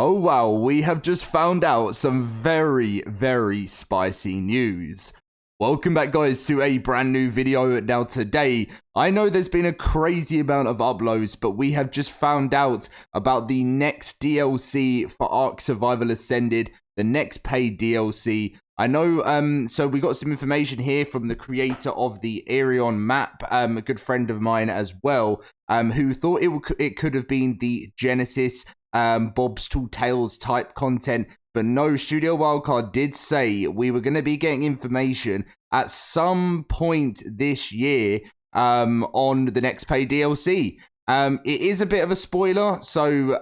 Oh wow, we have just found out some very, very spicy news. Welcome back guys to a brand new video. Now today, I know there's been a crazy amount of uploads, but we have just found out about the next DLC for Ark Survival Ascended, the next paid DLC. I know, so we got some information here from the creator of the Arion map, a good friend of mine as well, who thought it could have been the Genesis Bob's Tall Tales type content, but no, Studio Wildcard did say we were going to be getting information at some point this year on the next paid DLC. It is a bit of a spoiler, so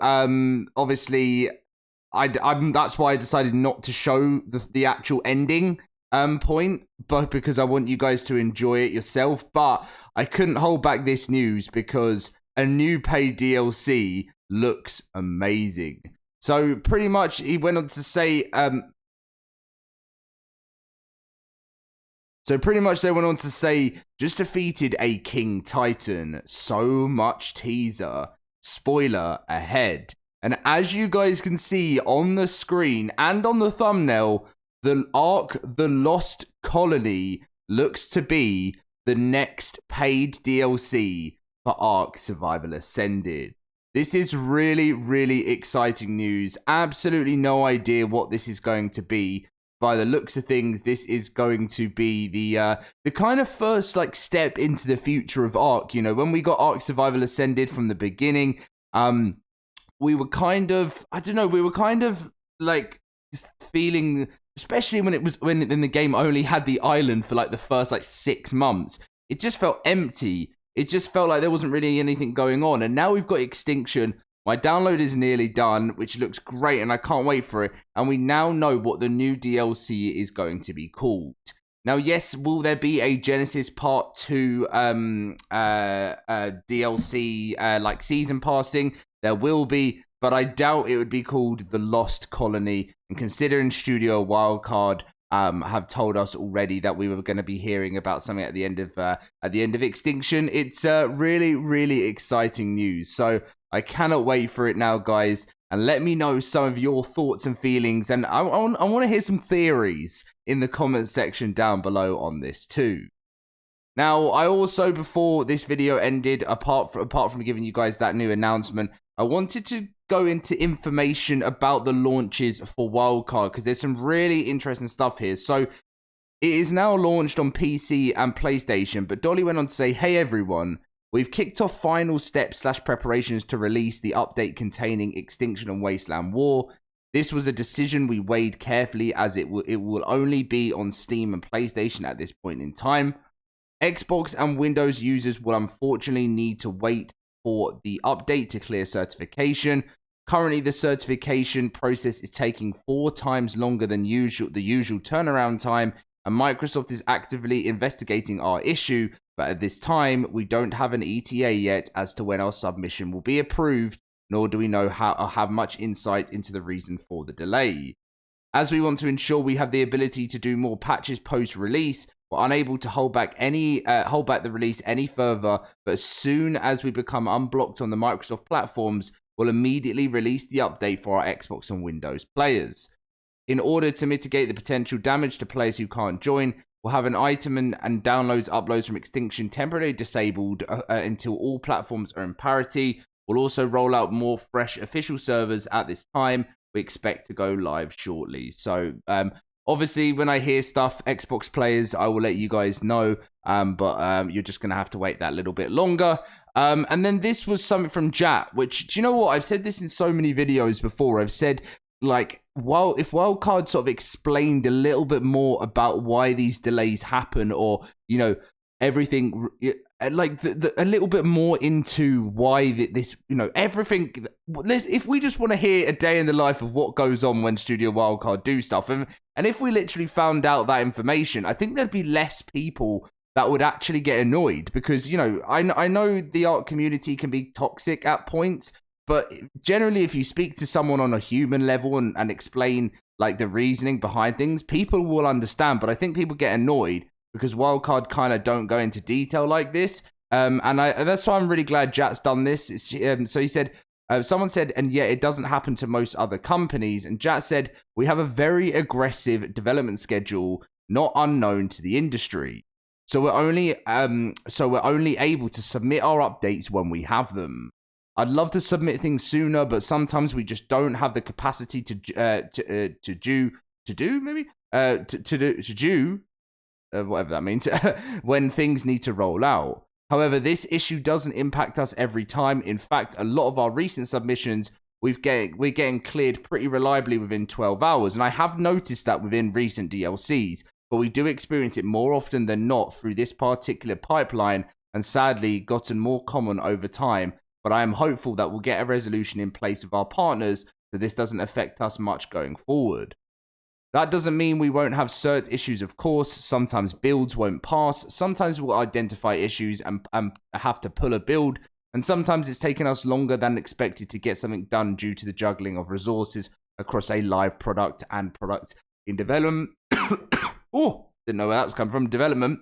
obviously that's why I decided not to show the actual ending point, but because I want you guys to enjoy it yourself. But I couldn't hold back this news because a new paid DLC looks amazing. So pretty much he went on to say just defeated a King Titan. So much teaser. Spoiler ahead. And as you guys can see on the screen and on the thumbnail, the Ark The Lost Colony looks to be the next paid DLC for Ark Survival Ascended. This is really, really exciting news. Absolutely no idea what this is going to be. By the looks of things, this is going to be the kind of first step into the future of Ark. You know, when we got Ark Survival Ascended from the beginning, we were kind of, feeling, especially when the game only had the island for the first 6 months. It just felt empty. It just felt like there wasn't really anything going on. And now we've got Extinction. My download is nearly done, which looks great, and I can't wait for it. And we now know what the new DLC is going to be called. Now, yes, will there be a Genesis Part 2 DLC, season passing? There will be, but I doubt it would be called The Lost Colony. And considering Studio Wildcard have told us already that we were going to be hearing about something at the end of Extinction, it's really, really exciting news. So I cannot wait for it now, guys. And let me know some of your thoughts and feelings. And I want to hear some theories in the comments section down below on this too. Now, I also, before this video ended, apart from giving you guys that new announcement, I wanted to go into information about the launches for Wildcard, because there's some really interesting stuff here. So it is now launched on PC and PlayStation, but Dolly went on to say, hey everyone, we've kicked off final steps / preparations to release the update containing Extinction and Wasteland War. This was a decision we weighed carefully, as it will only be on Steam and PlayStation at this point in time. Xbox and Windows users will unfortunately need to wait for the update to clear certification. Currently, the certification process is taking 4 times longer than the usual turnaround time, and Microsoft is actively investigating our issue, but at this time, we don't have an ETA yet as to when our submission will be approved, nor do we know have much insight into the reason for the delay. As we want to ensure we have the ability to do more patches post-release, we're unable to hold back the release any further, but as soon as we become unblocked on the Microsoft platforms, we'll immediately release the update for our Xbox and Windows players. In order to mitigate the potential damage to players who can't join, we'll have an item and uploads from Extinction temporarily disabled until all platforms are in parity. We'll also roll out more fresh official servers at this time. We expect to go live shortly. So, obviously, when I hear stuff, Xbox players, I will let you guys know, but you're just going to have to wait that little bit longer. And then this was something from Jat, which, do you know what? I've said this in so many videos before. I've said, if Wildcard sort of explained a little bit more about why these delays happen, or, everything, a little bit more into why this, everything. If we just want to hear a day in the life of what goes on when Studio Wildcard do stuff, and if we literally found out that information, I think there'd be less people that would actually get annoyed, because, I know the Ark community can be toxic at points, but generally if you speak to someone on a human level and explain the reasoning behind things, people will understand. But I think people get annoyed because Wildcard kind of don't go into detail like this. And that's why I'm really glad Jat's done this. So he said, Someone said, and yet it doesn't happen to most other companies. And Jat said, we have a very aggressive development schedule, not unknown to the industry. So we're only able to submit our updates when we have them. I'd love to submit things sooner, but sometimes we just don't have the capacity to do whatever that means when things need to roll out. However, this issue doesn't impact us every time. In fact, a lot of our recent submissions, we're getting cleared pretty reliably within 12 hours. And I have noticed that within recent DLCs, but we do experience it more often than not through this particular pipeline, and sadly gotten more common over time. But I am hopeful that we'll get a resolution in place with our partners so this doesn't affect us much going forward. That doesn't mean we won't have cert issues, of course. Sometimes builds won't pass. Sometimes we'll identify issues and have to pull a build. And sometimes it's taken us longer than expected to get something done due to the juggling of resources across a live product and product in development. Oh, didn't know where that was coming from. Development.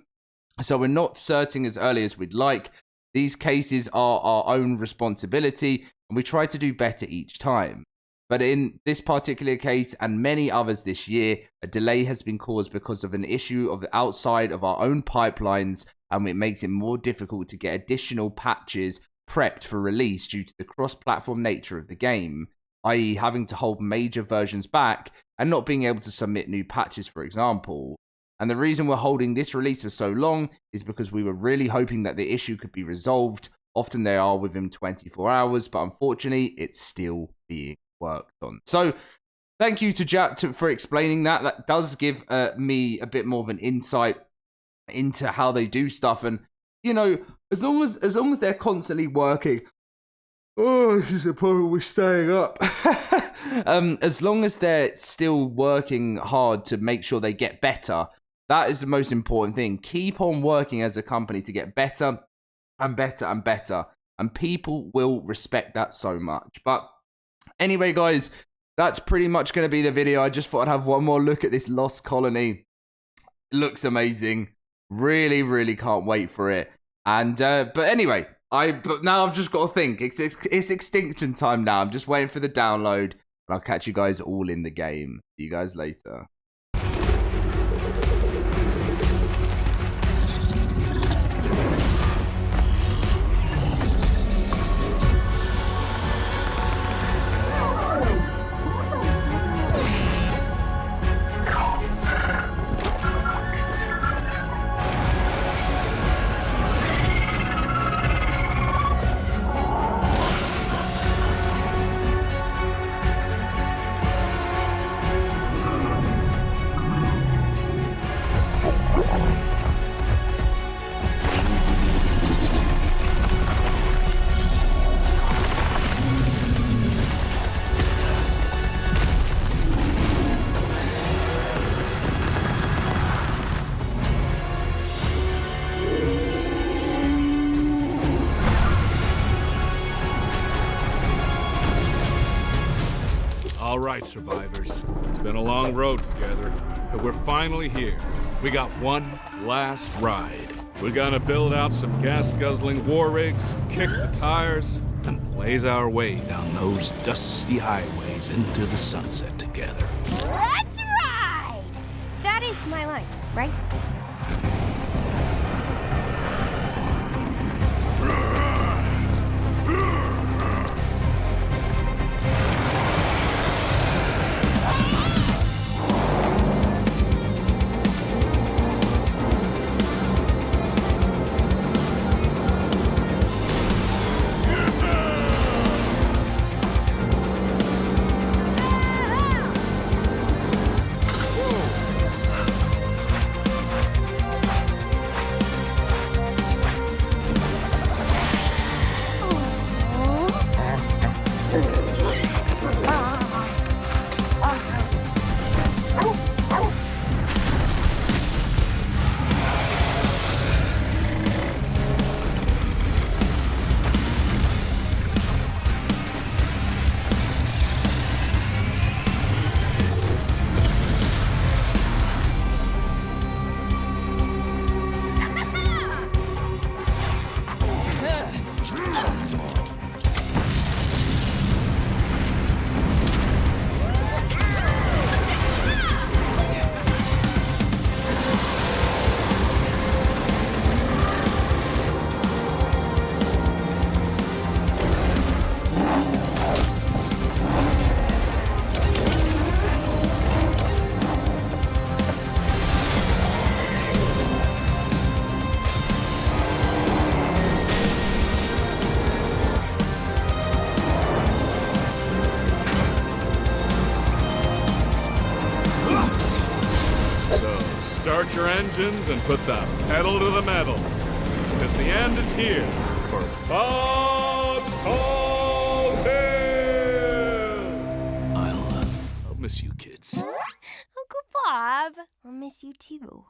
So we're not certing as early as we'd like. These cases are our own responsibility, and we try to do better each time. But in this particular case, and many others this year, a delay has been caused because of an issue of outside of our own pipelines, and it makes it more difficult to get additional patches prepped for release due to the cross-platform nature of the game, i.e. having to hold major versions back and not being able to submit new patches, for example. And the reason we're holding this release for so long is because we were really hoping that the issue could be resolved. Often they are within 24 hours, but unfortunately, it's still being worked on. So thank you to Jat for explaining that. That does give me a bit more of an insight into how they do stuff. And, you know, as long as they're constantly working, oh, this is a problem with staying up. As long as they're still working hard to make sure they get better, that is the most important thing. Keep on working as a company to get better and better and better. And people will respect that so much. But anyway, guys, that's pretty much going to be the video. I just thought I'd have one more look at this lost colony. It looks amazing. Really, really can't wait for it. And but anyway, but now I've just got to think. It's Extinction time now. I'm just waiting for the download. And I'll catch you guys all in the game. See you guys later. All right, survivors. It's been a long road together, but we're finally here. We got one last ride. We're gonna build out some gas-guzzling war rigs, kick the tires, and blaze our way down those dusty highways into the sunset together. Let's ride! That is my line, right? engines and put the pedal to the metal. Because the end is here for Bob's Tall Tales. I'll miss you, kids. Uncle Bob, I'll miss you too.